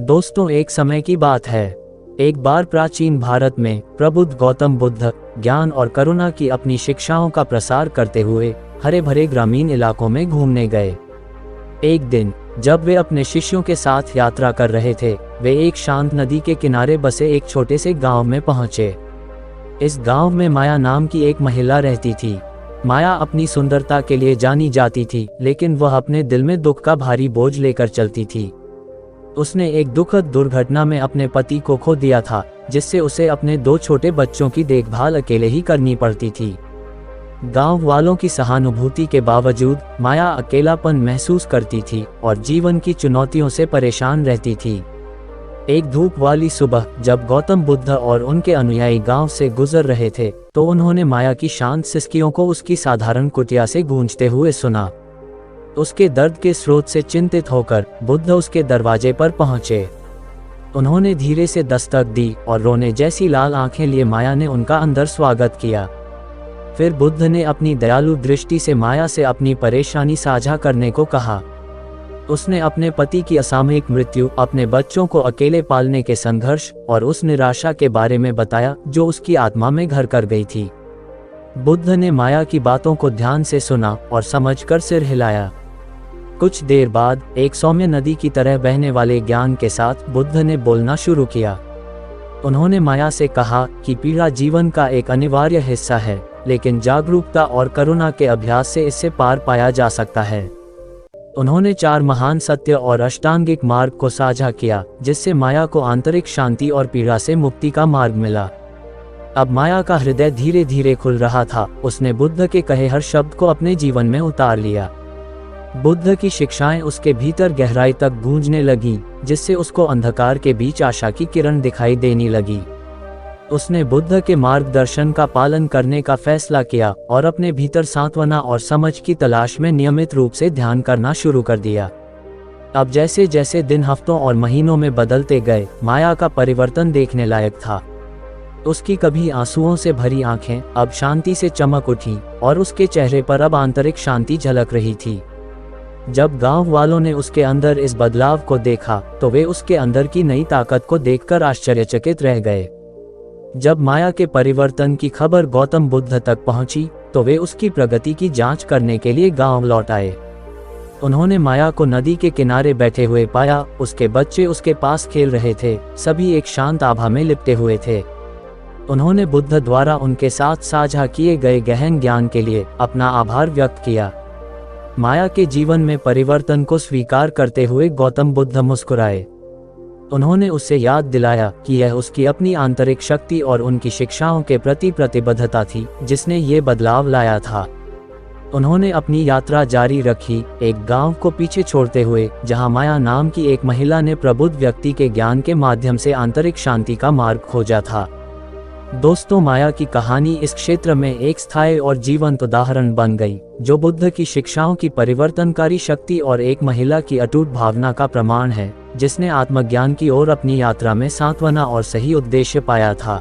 दोस्तों, एक समय की बात है। एक बार प्राचीन भारत में प्रबुद्ध गौतम बुद्ध ज्ञान और करुणा की अपनी शिक्षाओं का प्रसार करते हुए हरे भरे ग्रामीण इलाकों में घूमने गए। एक दिन जब वे अपने शिष्यों के साथ यात्रा कर रहे थे, वे एक शांत नदी के किनारे बसे एक छोटे से गांव में पहुंचे। इस गांव में माया नाम की एक महिला रहती थी। माया अपनी सुंदरता के लिए जानी जाती थी, लेकिन वह अपने दिल में दुख का भारी बोझ लेकर चलती थी। उसने एक दुखद दुर्घटना में अपने पति को खो दिया था, जिससे उसे अपने 2 छोटे बच्चों की देखभाल अकेले ही करनी पड़ती थी। गांव वालों की सहानुभूति के बावजूद माया अकेलापन महसूस करती थी और जीवन की चुनौतियों से परेशान रहती थी। एक धूप वाली सुबह जब गौतम बुद्ध और उनके अनुयायी गांव से गुजर रहे थे, तो उन्होंने माया की शांत सिसकियों को उसकी साधारण कुटिया से गूंजते हुए सुना। उसके दर्द के स्रोत से चिंतित होकर बुद्ध उसके दरवाजे पर पहुंचे। उन्होंने धीरे से दस्तक दी और रोने जैसी लाल आंखें लिए माया ने उनका अंदर स्वागत किया। फिर बुद्ध ने अपनी दयालु दृष्टि से माया से अपनी परेशानी साझा करने को कहा। उसने अपने पति की असामयिक मृत्यु, अपने बच्चों को अकेले पालने के संघर्ष और उस निराशा के बारे में बताया जो उसकी आत्मा में घर कर गई थी। बुद्ध ने माया की बातों को ध्यान से सुना और समझकर सिर हिलाया। कुछ देर बाद एक सौम्य नदी की तरह बहने वाले ज्ञान के साथ बुद्ध ने बोलना शुरू किया। उन्होंने माया से कहा कि पीड़ा जीवन का एक अनिवार्य हिस्सा है, लेकिन जागरूकता और करुणा के अभ्यास से इससे पार पाया जा सकता है। उन्होंने 4 महान सत्य और अष्टांगिक मार्ग को साझा किया, जिससे माया को आंतरिक शांति और पीड़ा से मुक्ति का मार्ग मिला। अब माया का हृदय धीरे धीरे खुल रहा था। उसने बुद्ध के कहे हर शब्द को अपने जीवन में उतार लिया। बुद्ध की शिक्षाएं उसके भीतर गहराई तक गूंजने लगीं, जिससे उसको अंधकार के बीच आशा की किरण दिखाई देने लगी। उसने बुद्ध के मार्गदर्शन का पालन करने का फैसला किया और अपने भीतर सांत्वना और समझ की तलाश में नियमित रूप से ध्यान करना शुरू कर दिया। अब जैसे जैसे दिन हफ्तों और महीनों में बदलते गए, माया का परिवर्तन देखने लायक था। उसकी कभी आंसुओं से भरी आंखें अब शांति से चमक उठीं और उसके चेहरे पर अब आंतरिक शांति झलक रही थी। जब गांव वालों ने उसके अंदर इस बदलाव को देखा, तो वे उसके अंदर की नई ताकत को देखकर आश्चर्यचकित रह गए। जब माया के परिवर्तन की खबर गौतम बुद्ध तक पहुंची, तो वे उसकी प्रगति की जांच करने के लिए गांव लौट आए। उन्होंने माया को नदी के किनारे बैठे हुए पाया। उसके बच्चे उसके पास खेल रहे थे, सभी एक शांत आभा में लिपटे हुए थे। उन्होंने बुद्ध द्वारा उनके साथ साझा किए गए गहन ज्ञान के लिए अपना आभार व्यक्त किया। माया के जीवन में परिवर्तन को स्वीकार करते हुए गौतम बुद्ध मुस्कुराए। उन्होंने उससे याद दिलाया कि यह उसकी अपनी आंतरिक शक्ति और उनकी शिक्षाओं के प्रति प्रतिबद्धता थी जिसने ये बदलाव लाया था। उन्होंने अपनी यात्रा जारी रखी, एक गांव को पीछे छोड़ते हुए जहां माया नाम की एक महिला ने प्रबुद्ध व्यक्ति के ज्ञान के माध्यम से आंतरिक शांति का मार्ग खोजा था। दोस्तों, माया की कहानी इस क्षेत्र में एक स्थायी और जीवंत उदाहरण बन गई, जो बुद्ध की शिक्षाओं की परिवर्तनकारी शक्ति और एक महिला की अटूट भावना का प्रमाण है, जिसने आत्मज्ञान की ओर अपनी यात्रा में सांत्वना और सही उद्देश्य पाया था।